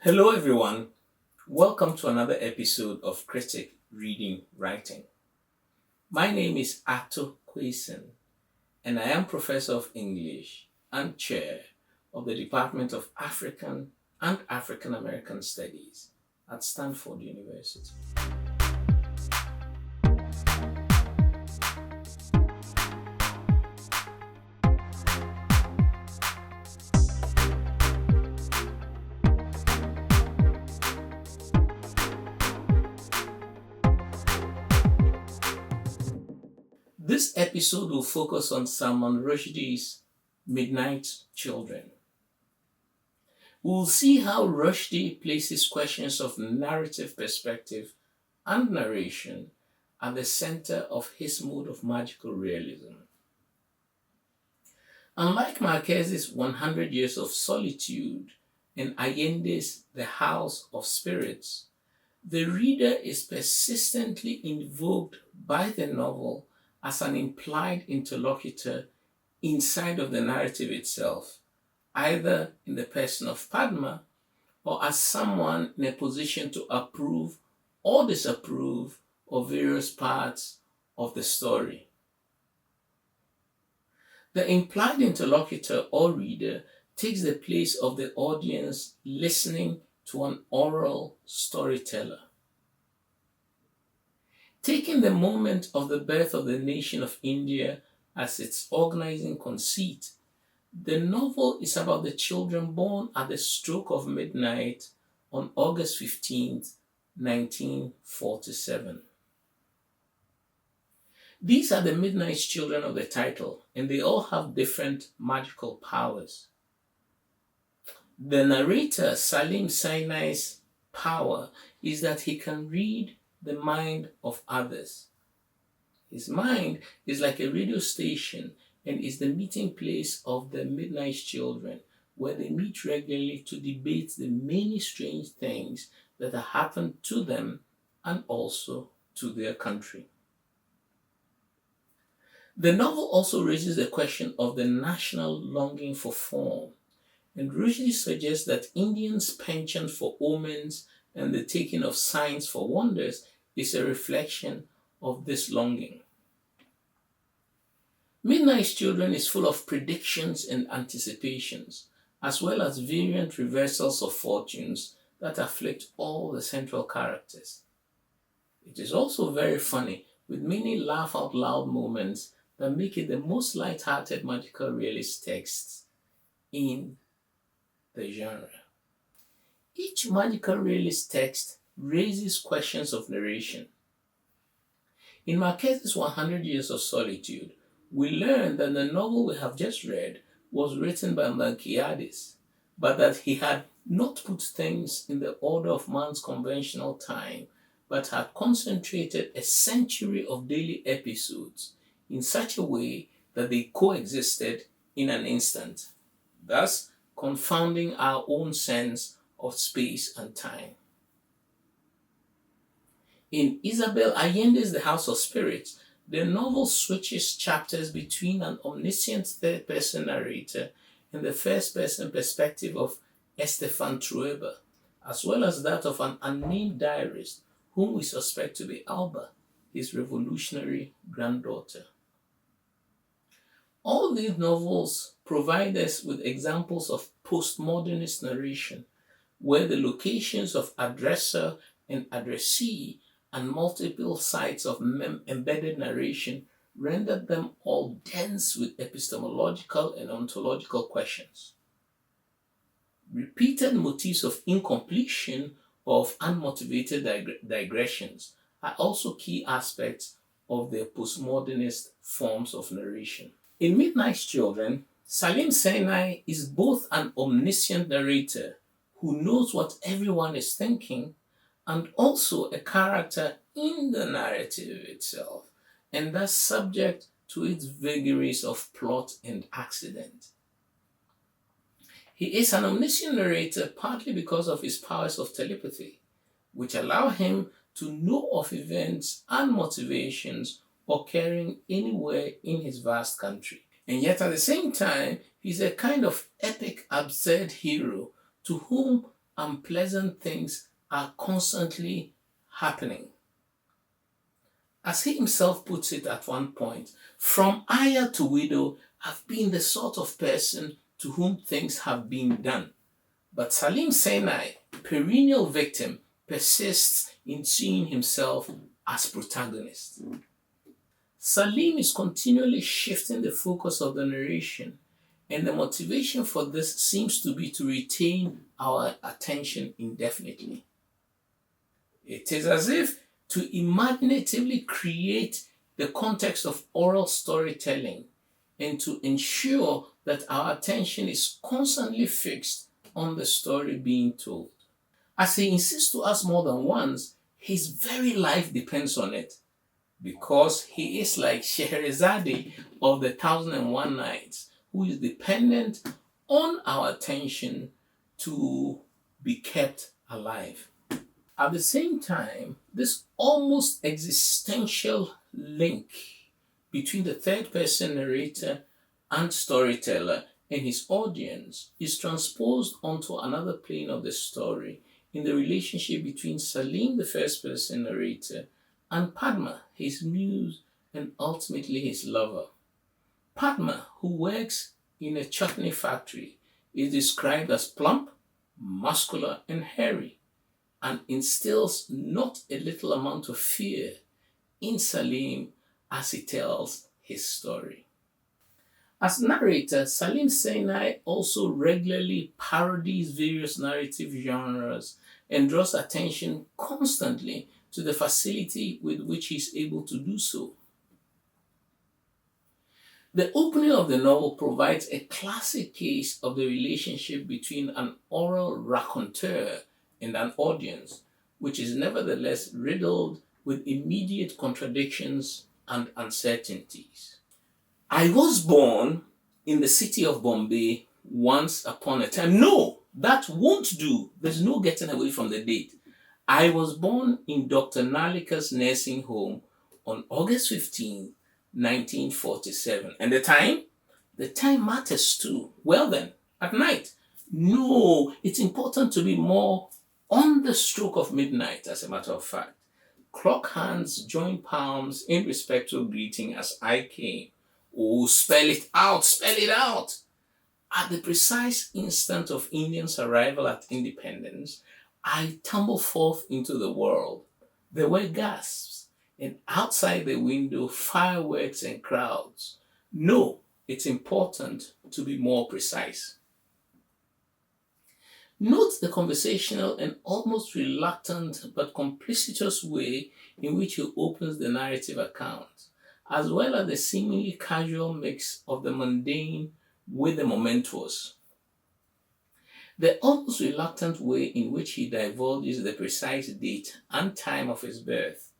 Hello, everyone. Welcome to another episode of Critic.Reading.Writing. My name is Quayson, and I am Professor of English and Chair of the Department of African and African American Studies at Stanford University. This episode will focus on Salman Rushdie's Midnight Children. We'll see how Rushdie places questions of narrative perspective and narration at the center of his mode of magical realism. Unlike Marquez's 100 Years of Solitude and Allende's The House of Spirits, the reader is persistently invoked by the novel as an implied interlocutor inside of the narrative itself, either in the person of Padma or as someone in a position to approve or disapprove of various parts of the story. The implied interlocutor or reader takes the place of the audience listening to an oral storyteller. Taking the moment of the birth of the nation of India as its organizing conceit, the novel is about the children born at the stroke of midnight on August 15th, 1947. These are the midnight children of the title, and they all have different magical powers. The narrator, Salim Sinai's power is that he can read the mind of others. His mind is like a radio station and is the meeting place of the midnight children, where they meet regularly to debate the many strange things that have happened to them and also to their country. The novel also raises the question of the national longing for form, and Rushdie suggests that Indians' penchant for omens and the taking of signs for wonders is a reflection of this longing. Midnight Children is full of predictions and anticipations, as well as variant reversals of fortunes that afflict all the central characters. It is also very funny, with many laugh out loud moments that make it the most light-hearted magical realist text in the genre. Each magical realist text raises questions of narration. In Marquez's 100 Years of Solitude, we learn that the novel we have just read was written by Marquez, but that he had not put things in the order of man's conventional time, but had concentrated a century of daily episodes in such a way that they coexisted in an instant, thus confounding our own sense of space and time. In Isabel Allende's The House of Spirits, the novel switches chapters between an omniscient third-person narrator and the first-person perspective of Estefan Trueba, as well as that of an unnamed diarist whom we suspect to be Alba, his revolutionary granddaughter. All these novels provide us with examples of postmodernist narration, where the locations of addresser and addressee and multiple sites of embedded narration rendered them all dense with epistemological and ontological questions. Repeated motifs of incompletion or of unmotivated digressions are also key aspects of the postmodernist forms of narration. In Midnight Children, Salim Sinai is both an omniscient narrator who knows what everyone is thinking and also a character in the narrative itself, and thus subject to its vagaries of plot and accident. He is an omniscient narrator partly because of his powers of telepathy, which allow him to know of events and motivations occurring anywhere in his vast country. And yet at the same time, he's a kind of epic, absurd hero to whom unpleasant things are constantly happening. As he himself puts it at one point, from ayah to widow, I've been the sort of person to whom things have been done. But Salim Sinai, perennial victim, persists in seeing himself as protagonist. Salim is continually shifting the focus of the narration, and the motivation for this seems to be to retain our attention indefinitely. It is as if to imaginatively create the context of oral storytelling and to ensure that our attention is constantly fixed on the story being told. As he insists to us more than once, his very life depends on it, because he is like Scheherazade of the 1001 Nights, who is dependent on our attention to be kept alive. At the same time, this almost existential link between the third person narrator and storyteller and his audience is transposed onto another plane of the story in the relationship between Salim, the first person narrator, and Padma, his muse and ultimately his lover. Padma, who works in a chutney factory, is described as plump, muscular, and hairy, and instills not a little amount of fear in Salim as he tells his story. As narrator, Salim Sinai also regularly parodies various narrative genres and draws attention constantly to the facility with which he is able to do so. The opening of the novel provides a classic case of the relationship between an oral raconteur and an audience, which is nevertheless riddled with immediate contradictions and uncertainties. I was born in the city of Bombay once upon a time. No, that won't do. There's no getting away from the date. I was born in Dr. Nalika's nursing home on August 15, 1947. And the time? The time matters too. Well then, at night. No, it's important to be more on the stroke of midnight, as a matter of fact. Clock hands join palms in respectful greeting as I came. Oh, spell it out, spell it out. At the precise instant of Indians' arrival at independence, I tumbled forth into the world. There were gasps, and outside the window, fireworks and crowds. No, it's important to be more precise. Note the conversational and almost reluctant but complicitous way in which he opens the narrative account, as well as the seemingly casual mix of the mundane with the momentous. The almost reluctant way in which he divulges the precise date and time of his birth,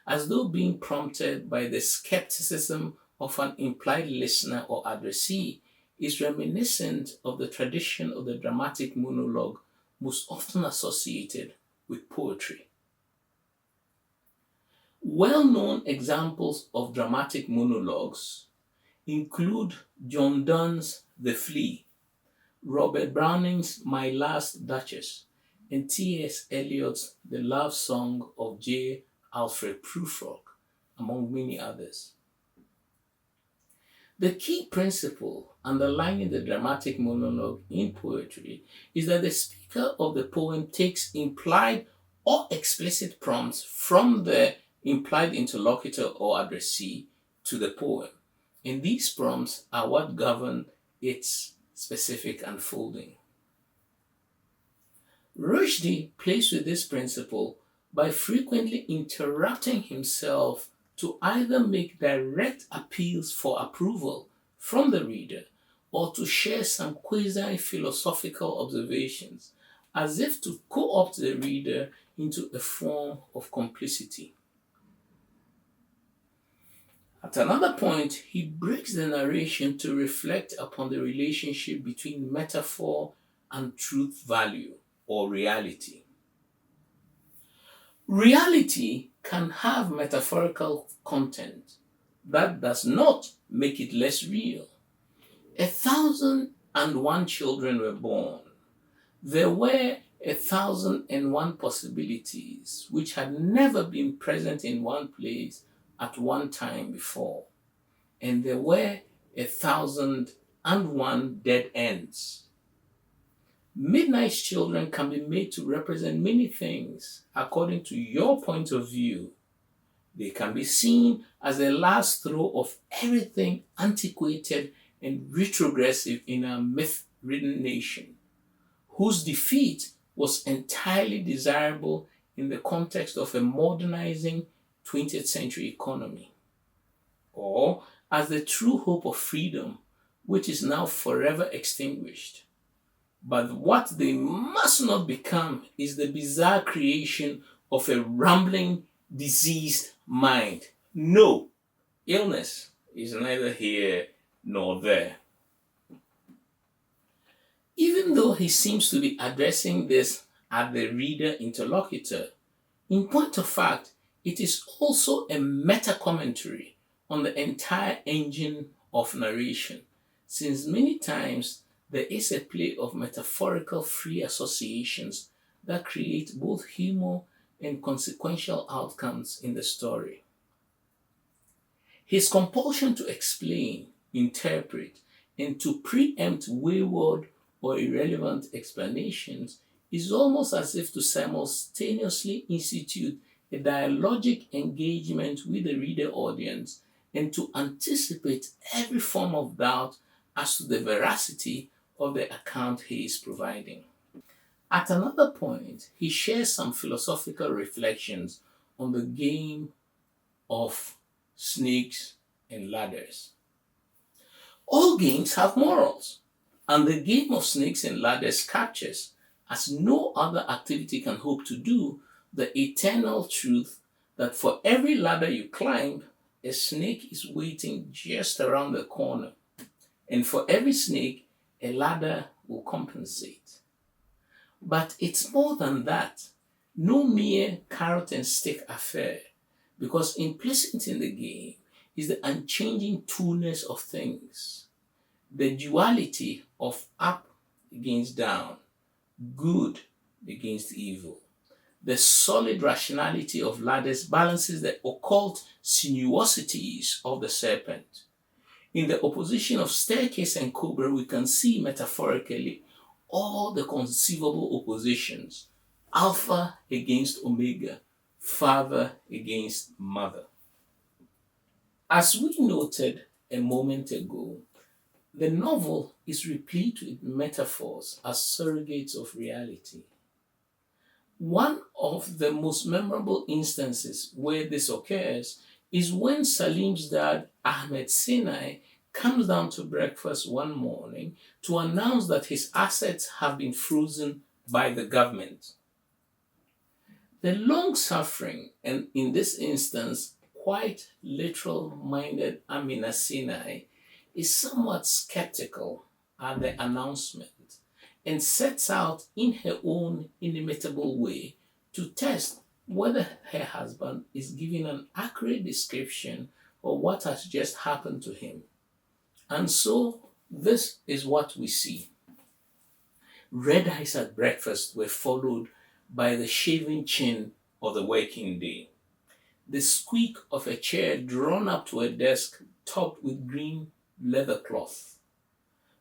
as though being prompted by the skepticism of an implied listener or addressee, is reminiscent of the tradition of the dramatic monologue most often associated with poetry. Well-known examples of dramatic monologues include John Donne's The Flea, Robert Browning's My Last Duchess, and T.S. Eliot's The Love Song of J. Alfred Prufrock, among many others. The key principle underlying the dramatic monologue in poetry is that the speaker of the poem takes implied or explicit prompts from the implied interlocutor or addressee to the poem, and these prompts are what govern its specific unfolding. Rushdie plays with this principle by frequently interrupting himself to either make direct appeals for approval from the reader or to share some quasi-philosophical observations, as if to co-opt the reader into a form of complicity. At another point, he breaks the narration to reflect upon the relationship between metaphor and truth value or reality. Reality can have metaphorical content. That does not make it less real. 1,001 children were born. There were 1,001 possibilities which had never been present in one place at one time before. And there were 1,001 dead ends. Midnight's children can be made to represent many things according to your point of view. They can be seen as the last throw of everything antiquated and retrogressive in our myth-ridden nation, whose defeat was entirely desirable in the context of a modernizing 20th century economy, or as the true hope of freedom, which is now forever extinguished. But what they must not become is the bizarre creation of a rambling, diseased mind. No, illness is neither here nor there. Even though he seems to be addressing this at the reader interlocutor, in point of fact, it is also a meta-commentary on the entire engine of narration, since many times there is a play of metaphorical free associations that create both humor and consequential outcomes in the story. His compulsion to explain, interpret, and to preempt wayward or irrelevant explanations is almost as if to simultaneously institute a dialogic engagement with the reader audience and to anticipate every form of doubt as to the veracity of the account he is providing. At another point, he shares some philosophical reflections on the game of snakes and ladders. All games have morals, and the game of snakes and ladders captures, as no other activity can hope to do, the eternal truth that for every ladder you climb, a snake is waiting just around the corner, and for every snake, a ladder will compensate. But it's more than that. No mere carrot and stick affair, because implicit in the game is the unchanging two-ness of things, the duality of up against down, good against evil. The solid rationality of ladders balances the occult sinuosities of the serpent. In the opposition of staircase and cobra, we can see metaphorically all the conceivable oppositions, alpha against omega, father against mother. As we noted a moment ago, the novel is replete with metaphors as surrogates of reality. One of the most memorable instances where this occurs is when Salim's dad, Ahmed Sinai, comes down to breakfast one morning to announce that his assets have been frozen by the government. The long-suffering, and in this instance, quite literal-minded Amina Sinai is somewhat skeptical at the announcement and sets out in her own inimitable way to test whether her husband is giving an accurate description of what has just happened to him. And so, this is what we see. Red eyes at breakfast were followed by the shaven chin of the working day, the squeak of a chair drawn up to a desk topped with green leather cloth,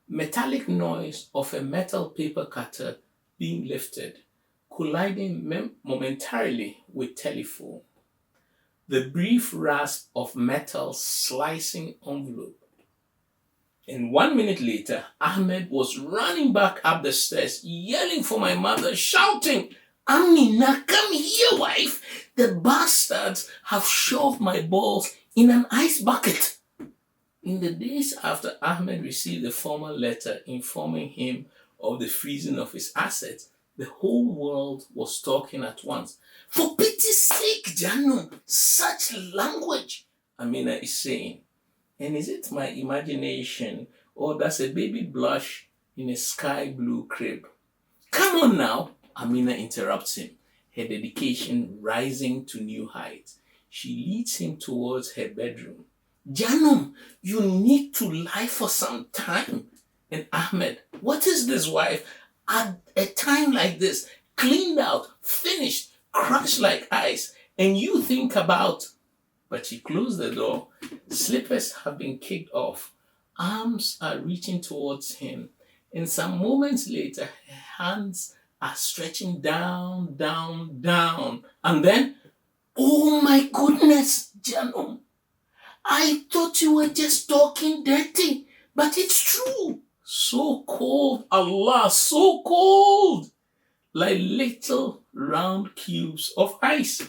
metallic noise of a metal paper cutter being lifted, colliding momentarily with telephone, the brief rasp of metal slicing envelope. And 1 minute later, Ahmed was running back up the stairs, yelling for my mother, shouting, "Amina, come here, wife! The bastards have shoved my balls in an ice bucket." In the days after Ahmed received the formal letter informing him of the freezing of his assets, the whole world was talking at once. "For pity's sake, Janu, such language," Amina is saying. And is it my imagination, or does a baby blush in a sky blue crib? "Come on now," Amina interrupts him, her dedication rising to new heights. She leads him towards her bedroom. "Janum, you need to lie for some time." And Ahmed, "What is this, wife? At a time like this, cleaned out, finished, crushed like ice, and you think about, but she closed the door. Slippers have been kicked off. Arms are reaching towards him. And some moments later, her hands are stretching down, down, down. And then, oh my goodness, Janum, I thought you were just talking dirty, but it's true. So cold, Allah, so cold. Like little round cubes of ice.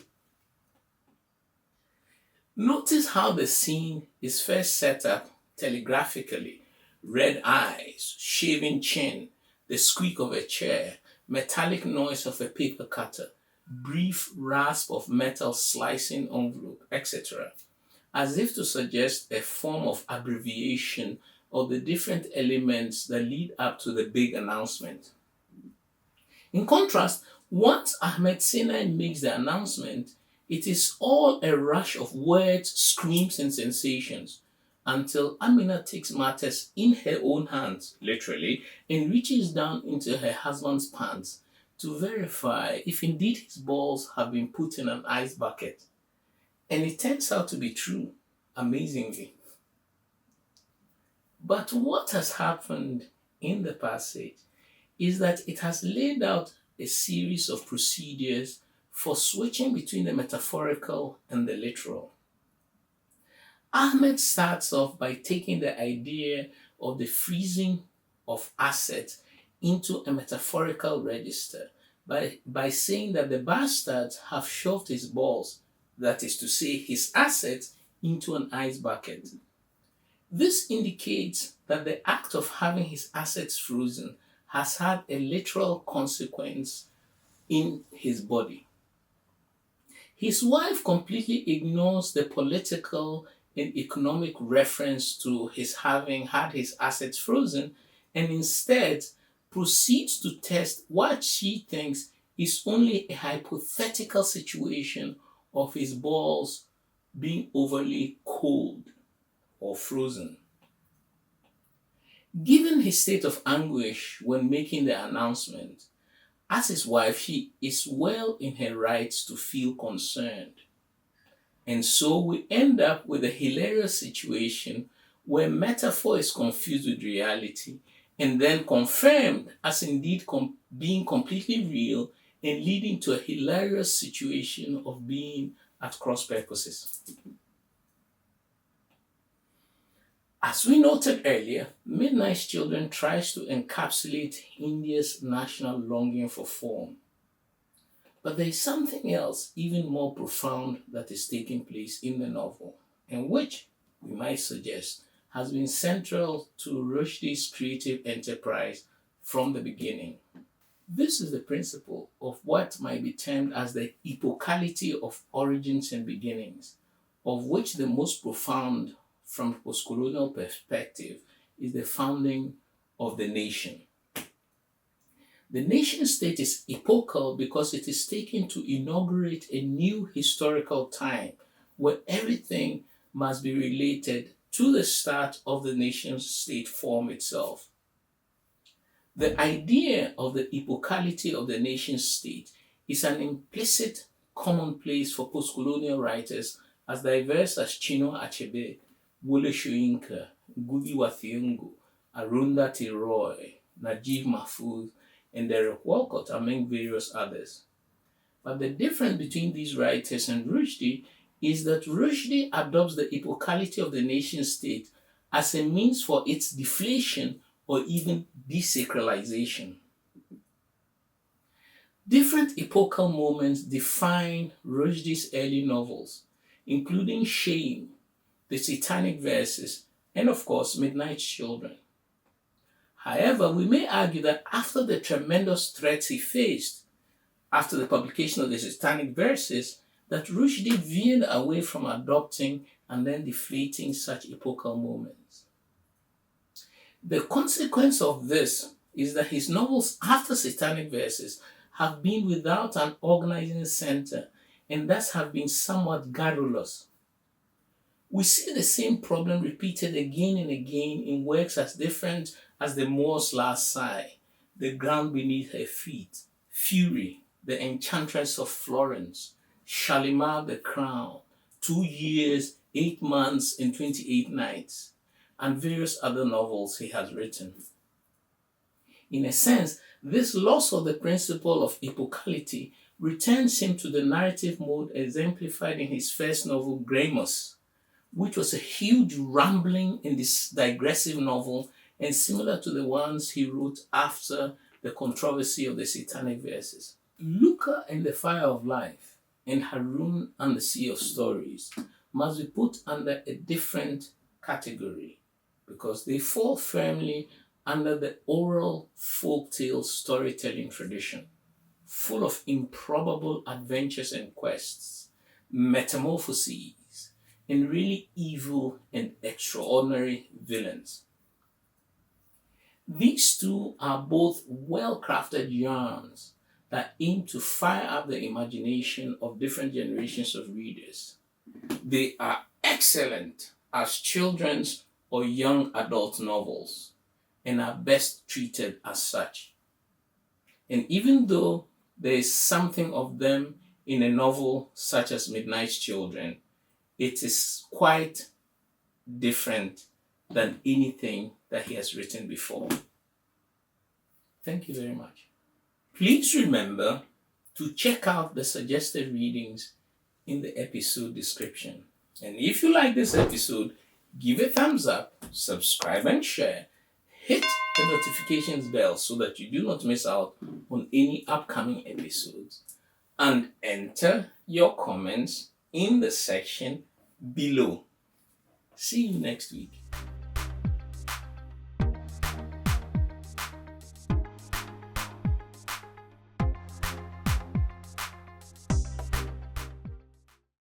Notice how the scene is first set up telegraphically. Red eyes, shaven chin, the squeak of a chair, metallic noise of a paper cutter, brief rasp of metal slicing envelope, etc. As if to suggest a form of abbreviation of the different elements that lead up to the big announcement. In contrast, once Ahmed Sinai makes the announcement, it is all a rush of words, screams, and sensations until Amina takes matters in her own hands, literally, and reaches down into her husband's pants to verify if indeed his balls have been put in an ice bucket. And it turns out to be true, amazingly. But what has happened in the passage is that it has laid out a series of procedures for switching between the metaphorical and the literal. Ahmed starts off by taking the idea of the freezing of assets into a metaphorical register by saying that the bastards have shoved his balls, that is to say his assets, into an ice bucket. This indicates that the act of having his assets frozen has had a literal consequence in his body. His wife completely ignores the political and economic reference to his having had his assets frozen and instead proceeds to test what she thinks is only a hypothetical situation of his balls being overly cold or frozen. Given his state of anguish when making the announcement, as his wife, she is well in her rights to feel concerned. And so we end up with a hilarious situation where metaphor is confused with reality and then confirmed as indeed being completely real and leading to a hilarious situation of being at cross purposes. As we noted earlier, Midnight's Children tries to encapsulate India's national longing for form. But there is something else even more profound that is taking place in the novel, and which, we might suggest, has been central to Rushdie's creative enterprise from the beginning. This is the principle of what might be termed as the epocality of origins and beginnings, of which the most profound from a postcolonial perspective is the founding of the nation. The nation state is epochal because it is taken to inaugurate a new historical time where everything must be related to the start of the nation state form itself. The idea of the epocality of the nation state is an implicit commonplace for postcolonial writers as diverse as Chinua Achebe, Wole Soyinka, Ngugi wa Thiong'o, Arundhati Roy, Najib Mahfouz, and Derek Walcott, among various others. But the difference between these writers and Rushdie is that Rushdie adopts the epocality of the nation state as a means for its deflation or even desacralization. Different epochal moments define Rushdie's early novels, including Shame, The Satanic Verses, and of course, Midnight's Children. However, we may argue that after the tremendous threats he faced, after the publication of the Satanic Verses, that Rushdie veered away from adopting and then deflating such epochal moments. The consequence of this is that his novels after Satanic Verses have been without an organizing center and thus have been somewhat garrulous. We see the same problem repeated again and again in works as different as The Moor's Last Sigh, The Ground Beneath Her Feet, Fury, The Enchantress of Florence, Shalimar the Crown, 2 years, 8 months, and 28 nights, and various other novels he has written. In a sense, this loss of the principle of epocality returns him to the narrative mode exemplified in his first novel, Gramus, which was a huge rambling and digressive novel and similar to the ones he wrote after the controversy of the Satanic Verses. Luca and the Fire of Life and Harun and the Sea of Stories must be put under a different category because they fall firmly under the oral folktale storytelling tradition, full of improbable adventures and quests, metamorphoses, and really evil and extraordinary villains. These two are both well-crafted yarns that aim to fire up the imagination of different generations of readers. They are excellent as children's or young adult novels and are best treated as such. And even though there is something of them in a novel such as Midnight Children, it is quite different than anything that he has written before. Thank you very much. Please remember to check out the suggested readings in the episode description. And if you like this episode, give a thumbs up, subscribe and share. Hit the notifications bell so that you do not miss out on any upcoming episodes. And enter your comments in the section below. See you next week.